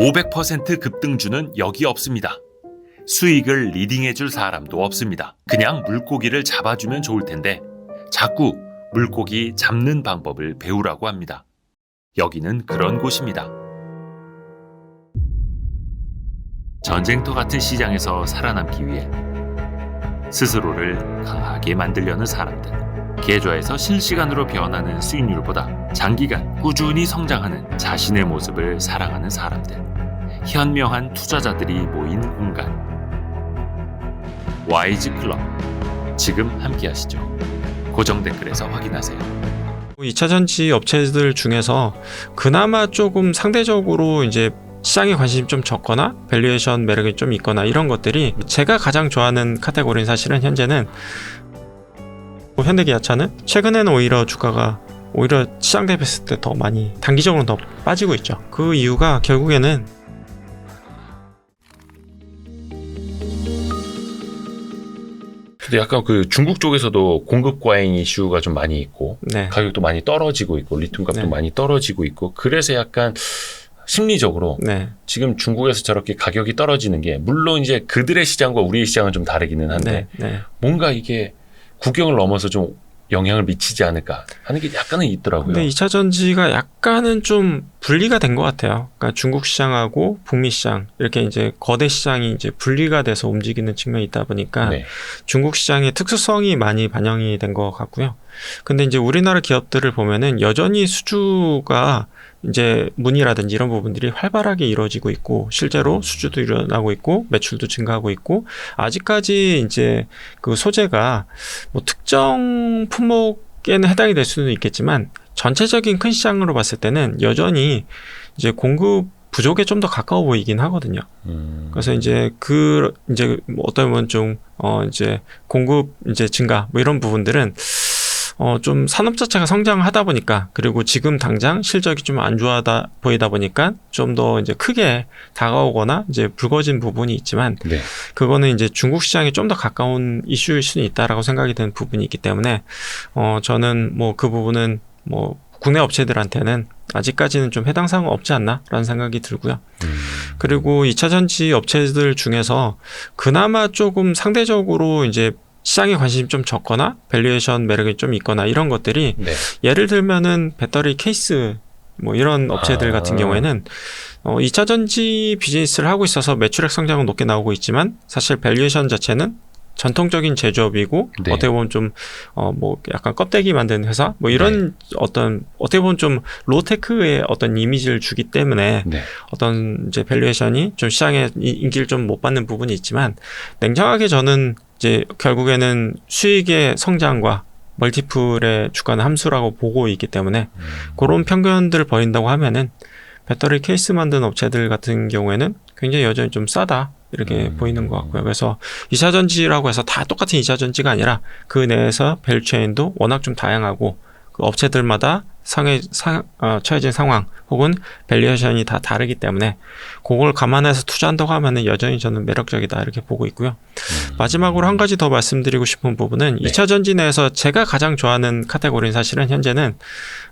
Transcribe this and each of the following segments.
500% 급등주는 여기 없습니다. 수익을 리딩해줄 사람도 없습니다. 그냥 물고기를 잡아주면 좋을 텐데 자꾸 물고기 잡는 방법을 배우라고 합니다. 여기는 그런 곳입니다. 전쟁터 같은 시장에서 살아남기 위해 스스로를 강하게 만들려는 사람들, 계좌에서 실시간으로 변하는 수익률보다 장기간 꾸준히 성장하는 자신의 모습을 사랑하는 사람들, 현명한 투자자들이 모인 공간, 와이즈 클럽. 지금 함께 하시죠. 고정 댓글에서 확인하세요. 2차전지 업체들 중에서 그나마 조금 상대적으로 이제 시장에 관심이 좀 적거나 밸류에이션 매력이 좀 있거나 이런 것들이 제가 가장 좋아하는 카테고리는 사실은 현재는 현대기아차는 최근에는 오히려 주가가 오히려 시장 대비했을 때 더 많이 단기적으로 더 빠지고 있죠. 그 이유가 결국에는 근데 약간 그 중국 쪽에서도 공급 과잉 이슈가 좀 많이 있고 네. 가격도 많이 떨어지고 있고 리튬 값도 네. 많이 떨어지고 있고 그래서 약간 심리적으로 네. 지금 중국에서 저렇게 가격이 떨어지는 게 물론 이제 그들의 시장과 우리의 시장은 좀 다르기는 한데 네. 뭔가 이게 국경을 넘어서 좀 영향을 미치지 않을까 하는 게 약간은 있더라고요. 근데 2차 전지가 약간은 좀 분리가 된 것 같아요. 그러니까 중국 시장하고 북미 시장 이렇게 이제 거대 시장이 이제 분리가 돼서 움직이는 측면이 있다 보니까 네. 중국 시장의 특수성이 많이 반영이 된 것 같고요. 근데 이제 우리나라 기업들을 보면은 여전히 수주가 이제 문의라든지 이런 부분들이 활발하게 이루어지고 있고 실제로 수주도 일어나고 있고 매출도 증가하고 있고 아직까지 이제 그 소재가 뭐 특정 품목에는 해당이 될 수는 있겠지만 전체적인 큰 시장으로 봤을 때는 여전히 이제 공급 부족에 좀 더 가까워 보이긴 하거든요. 그래서 이제 뭐 어떻게 보면 좀 이제 공급 이제 증가 뭐 이런 부분들은 좀 산업 자체가 성장하다 보니까 그리고 지금 당장 실적이 좀 안 좋아다 보이다 보니까 좀 더 이제 크게 다가오거나 이제 불거진 부분이 있지만 네. 그거는 이제 중국 시장에 좀 더 가까운 이슈일 수는 있다라고 생각이 드는 부분이 있기 때문에 저는 뭐 그 부분은 뭐 국내 업체들한테는 아직까지는 좀 해당 사항은 없지 않나라는 생각이 들고요. 그리고 2차 전지 업체들 중에서 그나마 조금 상대적으로 이제 시장에 관심이 좀 적거나 밸류에이션 매력이 좀 있거나 이런 것들이 네. 예를 들면은 배터리 케이스 뭐 이런 업체들 같은 경우에는 2차 전지 비즈니스를 하고 있어서 매출액 성장은 높게 나오고 있지만 사실 밸류에이션 자체는 전통적인 제조업이고 네. 어떻게 보면 좀 뭐 약간 껍데기 만드는 회사 뭐 이런 어떤 어떻게 보면 좀 로테크의 어떤 이미지를 주기 때문에 네. 어떤 이제 밸류에이션이 좀 시장에 인기를 좀 못 받는 부분이 있지만 냉정하게 저는 이제 결국에는 수익의 성장과 멀티플의 주가는 함수라고 보고 있기 때문에 그런 편견들을 버린다고 하면은 배터리 케이스 만드는 업체들 같은 경우에는 굉장히 여전히 좀 싸다 이렇게 보이는 것 같고요. 그래서 2차 전지라고 해서 다 똑같은 2차 전지가 아니라 그 내에서 밸류체인도 워낙 좀 다양하고 그 업체들마다 처해진 상황 혹은 밸류에이션이 다 다르기 때문에 그걸 감안해서 투자한다고 하면은 여전히 저는 매력적이다 이렇게 보고 있고요. 마지막으로 한 가지 더 말씀드리고 싶은 부분은 네. 2차 전지 내에서 제가 가장 좋아하는 카테고리는 사실은 현재는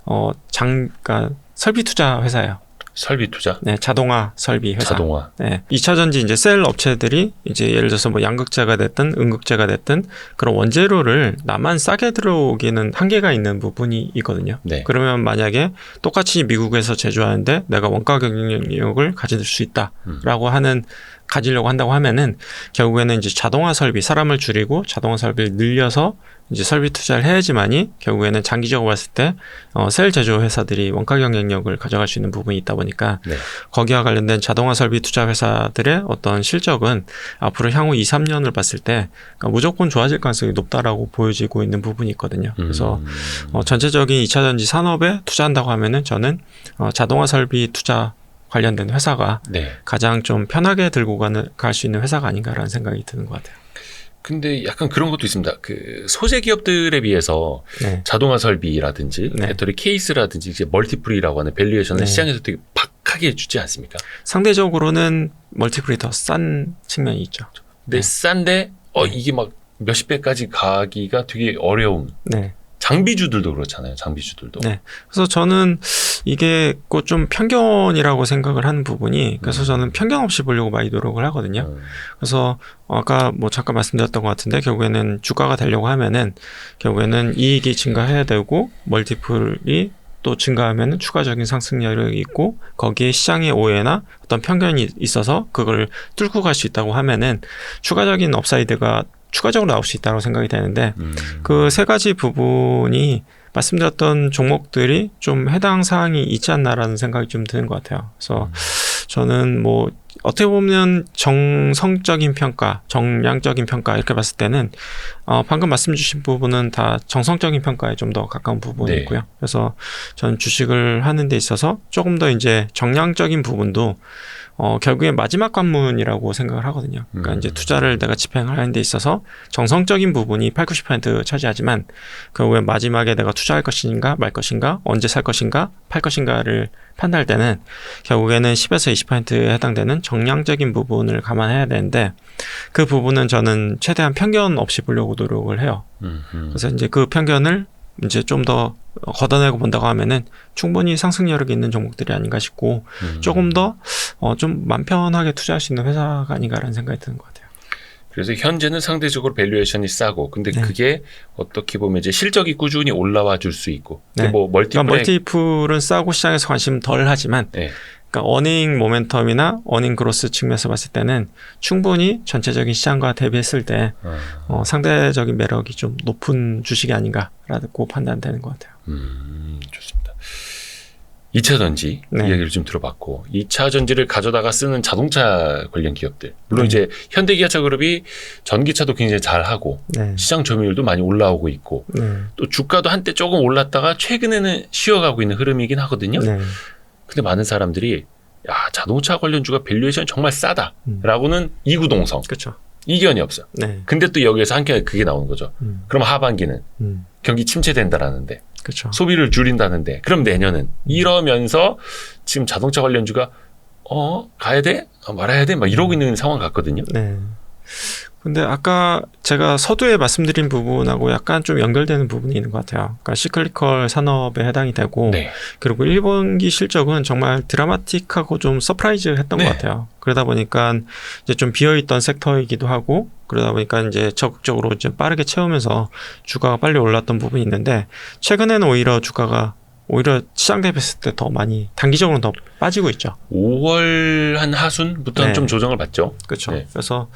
그러니까 설비 투자 회사예요. 설비 투자? 네, 자동화 설비 회사. 자동화. 네, 2차 전지 이제 셀 업체들이 이제 예를 들어서 뭐 양극재가 됐든 음극재가 됐든 그런 원재료를 나만 싸게 들어오기는 한계가 있는 부분이 있거든요. 네. 그러면 만약에 똑같이 미국에서 제조하는데 내가 원가 경쟁력을 가질 수 있다라고 가지려고 한다고 하면은 결국에는 이제 자동화 설비, 사람을 줄이고 자동화 설비를 늘려서 이제 설비 투자를 해야지만이 결국에는 장기적으로 봤을 때 셀 제조 회사들이 원가 경쟁력을 가져갈 수 있는 부분이 있다 보니까 네. 거기와 관련된 자동화 설비 투자 회사들의 어떤 실적은 앞으로 향후 2, 3년을 봤을 때 그러니까 무조건 좋아질 가능성이 높다라고 보여지고 있는 부분이 있거든요. 그래서 전체적인 2차 전지 산업에 투자한다고 하면은 저는 자동화 설비 투자 관련된 회사가 네. 가장 좀 편하게 들고 갈 수 있는 회사가 아닌가라는 생각이 드는 것 같아요. 근데 약간 그런 것도 있습니다. 그 소재 기업들에 비해서 네. 자동화 설비라든지 네. 배터리 케이스라든지 이제 멀티플이라고 하는 밸류에이션은 네. 시장에서 되게 박하게 주지 않습니까? 상대적으로는 멀티플이 더 싼 측면이 있죠. 근데 네. 싼데 이게 막 몇십 배까지 가기가 되게 어려운 네. 장비주들도 그렇잖아요. 장비주들도. 네. 그래서 저는 이게 꼭 좀 편견이라고 생각을 하는 부분이 그래서 저는 편견 없이 보려고 많이 노력을 하거든요. 그래서 아까 뭐 잠깐 말씀드렸던 것 같은데 결국에는 주가가 되려고 하면은 결국에는 이익이 증가해야 되고 멀티플이 또 증가하면 추가적인 상승력이 있고 거기에 시장의 오해나 어떤 편견이 있어서 그걸 뚫고 갈 수 있다고 하면은 추가적인 업사이드가 추가적으로 나올 수 있다고 생각이 되는데 그 세 가지 부분이 말씀드렸던 종목들이 좀 해당 사항이 있지 않나라는 생각이 좀 드는 것 같아요. 그래서 저는 뭐 어떻게 보면 정성적인 평가, 정량적인 평가 이렇게 봤을 때는 방금 말씀 주신 부분은 다 정성적인 평가에 좀 더 가까운 부분이 네. 있고요. 그래서 저는 주식을 하는 데 있어서 조금 더 이제 정량적인 부분도 결국에 마지막 관문이라고 생각을 하거든요. 그러니까 이제 투자를 내가 집행하는 데 있어서 정성적인 부분이 80~90% 차지하지만 결국에 마지막에 내가 투자할 것인가 말 것인가 언제 살 것인가 팔 것인가를 판단할 때는 결국에는 10에서 20%에 해당되는 정량적인 부분을 감안해야 되는데 그 부분은 저는 최대한 편견 없이 보려고 노력을 해요. 그래서 이제 그 편견을 이제 좀 더 걷어내고 본다고 하면은 충분히 상승력이 있는 종목들이 아닌가 싶고 조금 더 좀 맘 편하게 투자할 수 있는 회사가 아닌가라는 생각이 드는 것 같아요. 그래서 현재는 상대적으로 밸류에이션이 싸고 근데 네. 그게 어떻게 보면 이제 실적이 꾸준히 올라와 줄 수 있고 근데 네. 뭐 그러니까 멀티플에 멀티플은 싸고 시장에서 관심 덜 하지만 네. 그러니까 어닝 모멘텀이나 어닝 그로스 측면에서 봤을 때는 충분히 전체적인 시장과 대비했을 때 상대적인 매력이 좀 높은 주식이 아닌가라고 판단되는 것 같아요. 좋습니다. 2차 전지 네. 이야기를 좀 들어봤고 2차 전지를 가져다가 쓰는 자동차 관련 기업들 물론 네. 이제 현대기아차 그룹이 전기차도 굉장히 잘하고 네. 시장 점유율도 많이 올라오고 있고 네. 또 주가도 한때 조금 올랐다가 최근에는 쉬어가고 있는 흐름이긴 하거든요. 네. 근데 많은 사람들이 야 자동차 관련주가 밸류에이션 정말 싸다라고는 이구동성 그렇죠. 이견이 없어. 네. 근데 또 여기에서 한켠에 그게 나오는 거죠. 그럼 하반기는 경기 침체된다라는데 그렇죠. 소비를 줄인다는데 그럼 내년은 이러면서 지금 자동차 관련주가 가야 돼? 말아야 돼? 막 이러고 있는 상황 같거든요. 네. 근데 아까 제가 서두에 말씀드린 부분하고 약간 좀 연결되는 부분이 있는 것 같아요. 그러니까 시클리컬 산업에 해당이 되고 네. 그리고 1분기 실적은 정말 드라마틱하고 좀 서프라이즈 했던 네. 것 같아요. 그러다 보니까 이제 좀 비어있던 섹터이기도 하고 그러다 보니까 이제 적극적으로 이제 빠르게 채우면서 주가가 빨리 올랐던 부분이 있는데 최근에는 오히려 주가가 오히려 시장 대비했을 때 더 많이 단기적으로는 더 빠지고 있죠. 5월 한 하순부터는 네. 좀 조정을 받죠. 그렇죠. 네. 그래서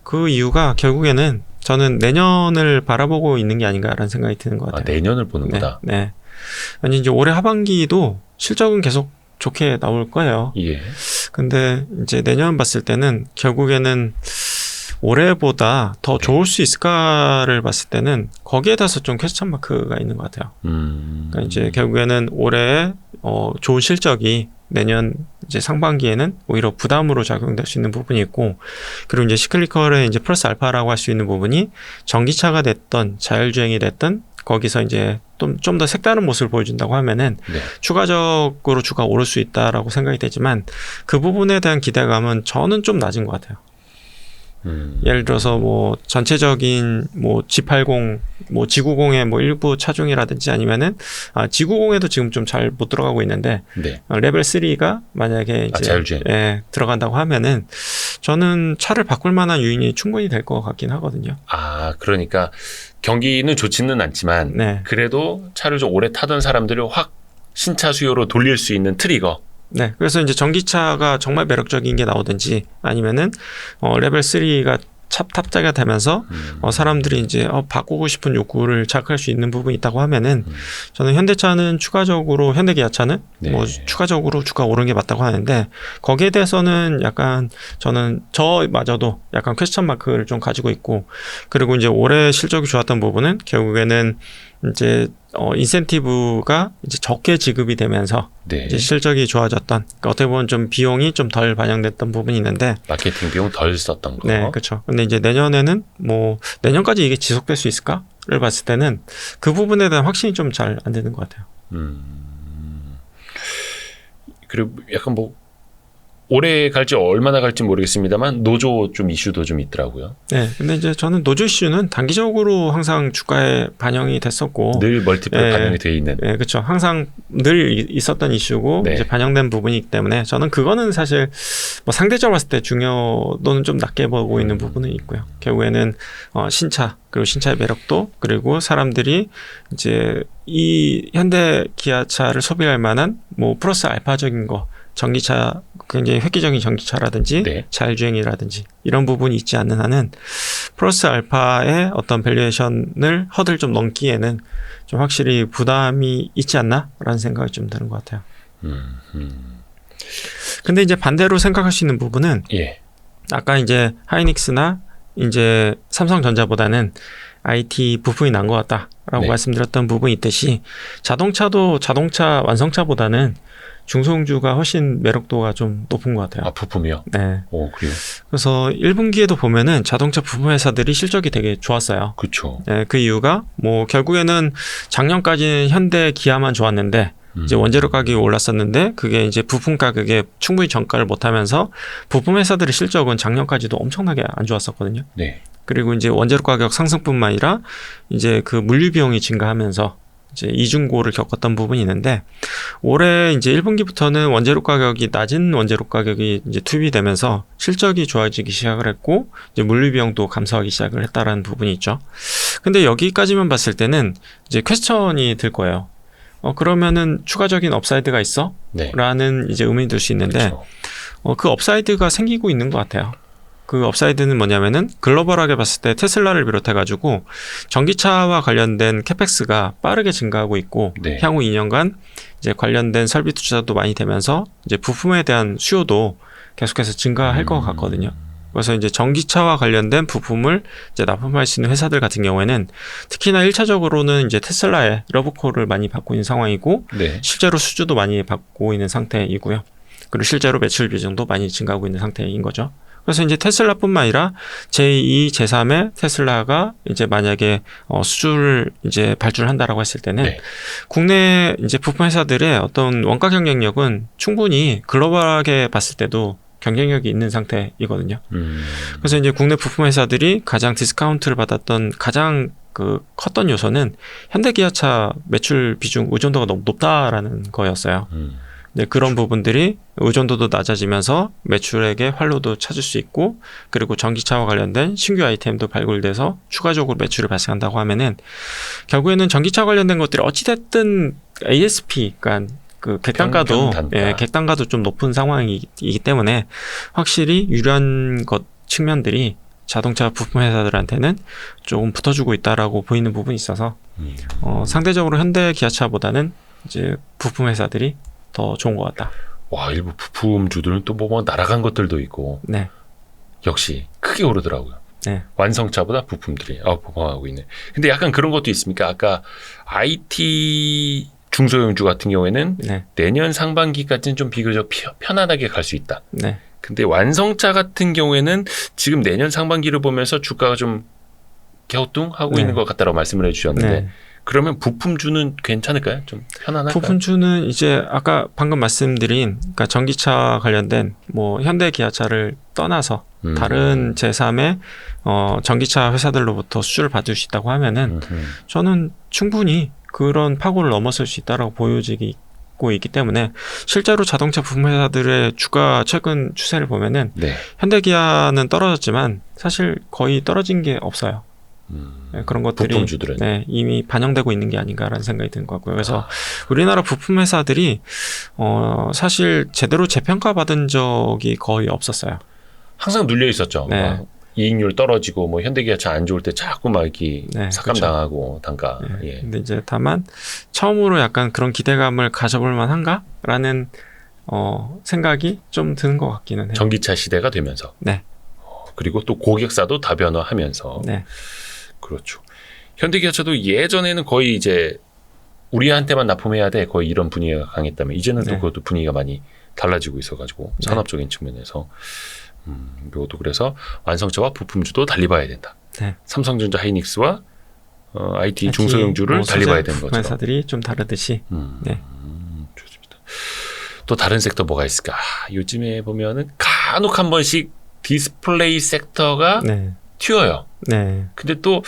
그 이유가 결국에는 저는 내년을 바라보고 있는 게 아닌가라는 생각이 드는 것 같아요. 내년을 보는 네, 거다. 네. 아니 이제 올해 하반기도 실적은 계속 좋게 나올 거예요. 예. 근데 이제 내년 봤을 때는 결국에는 올해보다 더 네. 좋을 수 있을까를 봤을 때는 거기에 대해서 좀 퀘스천 마크가 있는 것 같아요. 그러니까 이제 결국에는 올해 좋은 실적이 내년 이제 상반기에는 오히려 부담으로 작용될 수 있는 부분이 있고 그리고 이제 시클리컬의 이제 플러스 알파라고 할 수 있는 부분이 전기차가 됐던 자율주행이 됐던 거기서 이제 좀 더 색다른 모습을 보여준다고 하면은 네. 추가적으로 주가 오를 수 있다라고 생각이 되지만 그 부분에 대한 기대감은 저는 좀 낮은 것 같아요. 예를 들어서 뭐 전체적인 뭐 G80, 뭐 G90의 뭐 일부 차종이라든지 아니면은 G90에도 지금 좀 잘 못 들어가고 있는데 네. 레벨 3가 만약에 이제 자율주행. 들어간다고 하면은 저는 차를 바꿀 만한 요인이 충분히 될 것 같긴 하거든요. 그러니까 경기는 좋지는 않지만 네. 그래도 차를 좀 오래 타던 사람들을 확 신차 수요로 돌릴 수 있는 트리거. 네. 그래서 이제 전기차가 정말 매력적인 게 나오든지 아니면은 레벨 3가 탑재가 되면서 사람들이 이제 바꾸고 싶은 욕구를 자극할 수 있는 부분이 있다고 하면은 저는 현대차는 추가적으로 현대기아차는 네. 뭐 추가적으로 주가 오른 게 맞다고 하는데 거기에 대해서는 약간 저는 저마저도 약간 퀘스천 마크를 좀 가지고 있고 그리고 이제 올해 실적이 좋았던 부분은 결국에는 이제 인센티브가 이제 적게 지급이 되면서 네. 이제 실적이 좋아졌던 그러니까 어떻게 보면 좀 비용이 좀 덜 반영됐던 부분이 있는데 마케팅 비용 덜 썼던 거. 네, 그렇죠. 근데 이제 내년에는 뭐 내년까지 이게 지속될 수 있을까를 봤을 때는 그 부분에 대한 확신이 좀 잘 안 되는 것 같아요. 그리고 약간 뭐 오래 갈지 얼마나 갈지 모르겠습니다만 노조 좀 이슈도 좀 있더라고요. 네, 근데 이제 저는 노조 이슈는 단기적으로 항상 주가에 반영이 됐었고 늘 멀티플 반영이 돼 있는. 네, 그렇죠. 항상 늘 있었던 이슈고 네. 이제 반영된 부분이기 때문에 저는 그거는 사실 뭐 상대적으로 봤을 때 중요도는 좀 낮게 보고 있는 부분은 있고요. 결국에는 신차 그리고 신차의 매력도 그리고 사람들이 이제 이 현대 기아차를 소비할 만한 뭐 플러스 알파적인 거 전기차 굉장히 획기적인 전기차라든지 네. 자율주행이라든지 이런 부분이 있지 않는 한은 플러스 알파의 어떤 밸류에이션을 허들 좀 넘기에는 좀 확실히 부담이 있지 않나라는 생각이 좀 드는 것 같아요. 근데 이제 반대로 생각할 수 있는 부분은 예. 아까 이제 하이닉스나 이제 삼성전자보다는 IT 부품이 난 것 같다라고 네. 말씀드렸던 부분이 있듯이 자동차도 자동차 완성차보다는 중소형주가 훨씬 매력도가 좀 높은 것 같아요. 아, 부품이요? 네. 오, 그래요? 그래서 1분기에도 보면은 자동차 부품 회사들이 실적이 되게 좋았어요. 그쵸. 네, 그 이유가 뭐 결국에는 작년까지는 현대 기아만 좋았는데 이제 원재료 가격이 올랐었는데 그게 이제 부품 가격에 충분히 전가를 못하면서 부품 회사들의 실적은 작년까지도 엄청나게 안 좋았었거든요. 네. 그리고 이제 원재료 가격 상승뿐만 아니라 이제 그 물류 비용이 증가하면서 이제 이중고를 겪었던 부분이 있는데 올해 이제 1분기부터는 원재료 가격이 낮은 원재료 가격이 이제 투입되면서 실적이 좋아지기 시작을 했고 이제 물류 비용도 감소하기 시작을 했다라는 부분이 있죠. 근데 여기까지만 봤을 때는 이제 퀘스천이 들 거예요. 그러면은 추가적인 업사이드가 있어? 네. 라는 이제 의문이 들 수 있는데 그렇죠. 그 업사이드가 생기고 있는 것 같아요. 그 업사이드는 뭐냐면은 글로벌하게 봤을 때 테슬라를 비롯해가지고 전기차와 관련된 캐펙스가 빠르게 증가하고 있고 네. 향후 2년간 이제 관련된 설비 투자도 많이 되면서 이제 부품에 대한 수요도 계속해서 증가할 것 같거든요. 그래서 이제 전기차와 관련된 부품을 이제 납품할 수 있는 회사들 같은 경우에는 특히나 1차적으로는 이제 테슬라의 러브콜을 많이 받고 있는 상황이고 네. 실제로 수주도 많이 받고 있는 상태이고요. 그리고 실제로 매출 비중도 많이 증가하고 있는 상태인 거죠. 그래서 이제 테슬라뿐만 아니라 제2, 제3의 테슬라가 이제 만약에 수주를 이제 발주한다라고 했을 때는 네. 국내 이제 부품 회사들의 어떤 원가 경쟁력은 충분히 글로벌하게 봤을 때도 경쟁력이 있는 상태이거든요. 그래서 이제 국내 부품 회사들이 가장 디스카운트를 받았던 가장 그 컸던 요소는 현대기아차 매출 비중 의존도가 너무 높다라는 거였어요. 네, 그런 부분들이 의존도도 낮아지면서 매출액의 활로도 찾을 수 있고 그리고 전기차와 관련된 신규 아이템도 발굴돼서 추가적으로 매출이 발생한다고 하면은 결국에는 전기차 관련된 것들이 어찌됐든 ASP, 그러니까 그 객단가도 평단가. 객단가도 좀 높은 상황이기 때문에 확실히 유리한 것 측면들이 자동차 부품 회사들한테는 조금 붙어주고 있다라고 보이는 부분이 있어서 상대적으로 현대 기아차보다는 이제 부품 회사들이 더 좋은 것 같다. 와, 일부 부품주들은 또 뭐 날아간 것들도 있고 네, 역시 크게 오르더라고요. 네, 완성차보다 부품들이 아웃퍼폼하고 있네. 근데 약간 그런 것도 있습니까? 아까 IT 중소형주 같은 경우에는 네, 내년 상반기까지는 좀 비교적 편안하게 갈 수 있다. 네. 근데 완성차 같은 경우에는 지금 내년 상반기를 보면서 주가가 좀 갸우뚱하고 네. 있는 것 같다라고 말씀을 해주셨는데 네. 그러면 부품주는 괜찮을까요? 좀 편안할까요? 부품주는 이제 아까 방금 말씀드린 그러니까 전기차 관련된 뭐 현대 기아차를 떠나서 다른 제3의 전기차 회사들로부터 수주를 받을 수 있다고 하면은 저는 충분히 그런 파고를 넘어설 수 있다라고 보여지고 있기 때문에 실제로 자동차 부품 회사들의 주가 최근 추세를 보면은 네. 현대기아는 떨어졌지만 사실 거의 떨어진 게 없어요. 네, 그런 것들이 부품주들은 네, 이미 반영되고 있는 게 아닌가라는 생각이 드는 것 같고요. 그래서 우리나라 부품 회사들이 사실 제대로 재평가받은 적이 거의 없었어요. 항상 눌려 있었죠. 네. 막 이익률 떨어지고 뭐 현대기아차 안 좋을 때 자꾸 막 이렇게 네, 삭감당하고 단가. 네. 예. 근데 이제 다만 처음으로 약간 그런 기대감을 가져볼 만한가라는 생각이 좀 드는 것 같기는 해요. 전기차 시대가 되면서. 네. 그리고 또 고객사도 다변화하면서. 네. 그렇죠. 현대기아차도 예전에는 거의 이제 우리한테만 납품해야 돼 거의 이런 분위기가 강했다면 이제는 또 네. 그것도 분위기가 많이 달라지고 있어가지고 네. 산업적인 측면에서 이것도 그래서 완성차와 부품주도 달리 봐야 된다. 네. 삼성전자 하이닉스와 IT 중소형주를 뭐 달리 봐야 되는 부품 것처럼. 회사들이 좀 다르듯이 네. 좋습니다. 또 다른 섹터 뭐가 있을까? 요즘에 보면은 간혹 한 번씩 디스플레이 섹터가 네. 튀어요. 네. 근데 또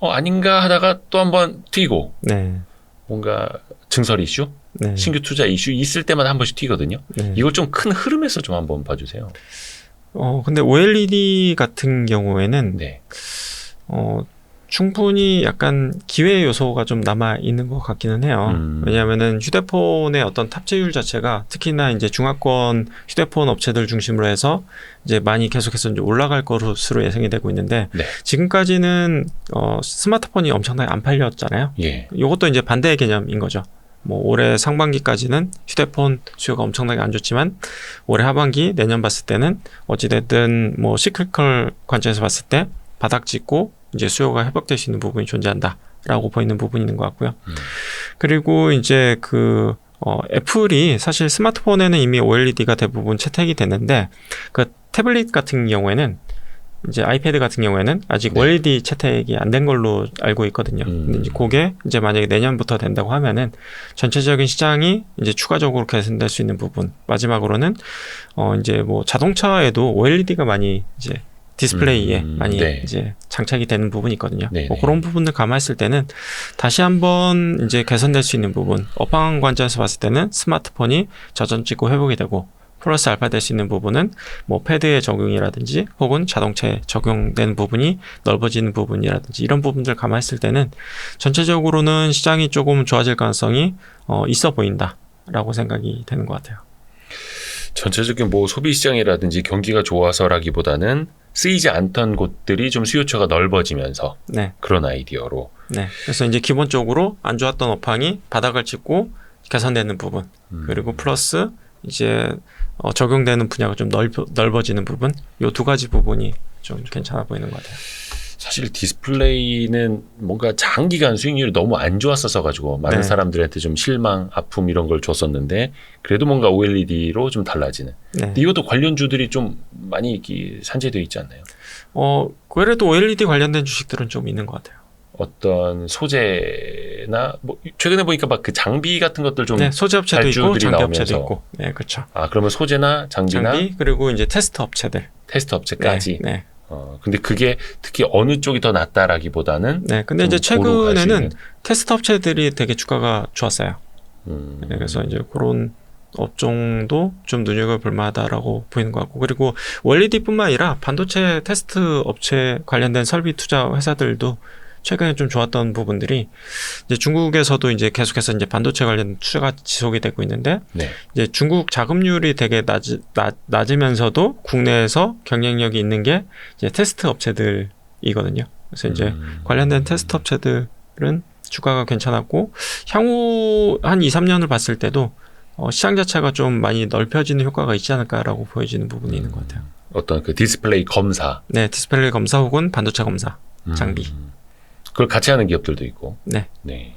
아닌가 하다가 또 한 번 튀고 네. 뭔가 증설 이슈, 네. 신규 투자 이슈 있을 때마다 한 번씩 튀거든요. 네. 이걸 좀 큰 흐름에서 좀 한번 봐주세요. 근데 OLED 같은 경우에는 네. 충분히 약간 기회 요소가 좀 남아 있는 것 같기는 해요. 왜냐하면은 휴대폰의 어떤 탑재율 자체가 특히나 이제 중화권 휴대폰 업체들 중심으로 해서 이제 많이 계속해서 이제 올라갈 것으로 예상이 되고 있는데 네. 지금까지는 스마트폰이 엄청나게 안 팔렸잖아요. 예. 이것도 이제 반대의 개념인 거죠. 뭐 올해 상반기까지는 휴대폰 수요가 엄청나게 안 좋지만 올해 하반기 내년 봤을 때는 어찌됐든 뭐 시크컬 관점에서 봤을 때 바닥 찍고 이제 수요가 회복될 수 있는 부분이 존재한다라고 보이는 부분이 있는 것 같고요. 그리고 이제 애플이 사실 스마트폰에는 이미 OLED가 대부분 채택이 됐는데 그 태블릿 같은 경우에는 이제 아이패드 같은 경우에는 아직 네. OLED 채택이 안 된 걸로 알고 있거든요. 근데 이제 그게 이제 만약에 내년부터 된다고 하면은 전체적인 시장이 이제 추가적으로 개선될 수 있는 부분. 마지막으로는 이제 뭐 자동차에도 OLED가 많이 이제 디스플레이에 많이 네. 이제 장착이 되는 부분이 있거든요. 네네. 뭐 그런 부분을 감안했을 때는 다시 한번 이제 개선될 수 있는 부분, 업황 관점에서 봤을 때는 스마트폰이 저점 찍고 회복이 되고 플러스 알파 될 수 있는 부분은 뭐 패드의 적용이라든지 혹은 자동차에 적용된 부분이 넓어지는 부분이라든지 이런 부분들 감안했을 때는 전체적으로는 시장이 조금 좋아질 가능성이 있어 보인다라고 생각이 되는 것 같아요. 전체적인 뭐 소비 시장이라든지 경기가 좋아서라기보다는 쓰이지 않던 곳들이 좀 수요처가 넓어지면서 네. 그런 아이디어로. 네. 그래서 이제 기본적으로 안 좋았던 업황이 바닥을 찍고 개선되는 부분 그리고 플러스 이제 적용되는 분야가 좀 넓어지는 부분 요 두 가지 부분이 좀 괜찮아 보이는 것 같아요. 사실 디스플레이는 뭔가 장기간 수익률이 너무 안 좋았어서 가지고 많은 네. 사람들한테 좀 실망, 아픔 이런 걸 줬었는데 그래도 뭔가 OLED로 좀 달라지는. 네. 근데 이것도 관련주들이 좀 많이 이렇게 산재되어 있지 않나요? 그래도 OLED 관련된 주식들은 좀 있는 것 같아요. 어떤 소재나 뭐 최근에 보니까 막 그 장비 같은 것들 좀 네, 소재 업체도 있고 발주들이 장비 업체도 나오면서. 있고. 네, 그렇죠. 그러면 소재나 장비나 장비 그리고 이제 테스트 업체들. 테스트 업체까지. 네. 근데 그게 특히 어느 쪽이 더 낫다라기보다는 네. 근데 이제 좀 고루 갈 수 최근에는 있는. 테스트 업체들이 되게 주가가 좋았어요. 네, 그래서 이제 그런 업종도 좀 눈여겨볼 만하다라고 보이는 것 같고 그리고 OLED뿐만 아니라 반도체 테스트 업체 관련된 설비 투자 회사들도 최근에 좀 좋았던 부분들이 이제 중국에서도 이제 계속해서 이제 반도체 관련 투자가 지속이 되고 있는데 네. 이제 중국 자금률이 되게 낮으면서도 국내에서 경쟁력이 있는 게 이제 테스트 업체들이거든요. 그래서 이제 관련된 테스트 업체들은 주가가 괜찮았고 향후 한 2, 3년을 봤을 때도 시장 자체가 좀 많이 넓혀지는 효과가 있지 않을까라고 보여지는 부분이 있는 것 같아요. 어떤 그 디스플레이 검사. 네, 디스플레이 검사 혹은 반도체 검사 장비. 그걸 같이 하는 기업들도 있고. 네. 네.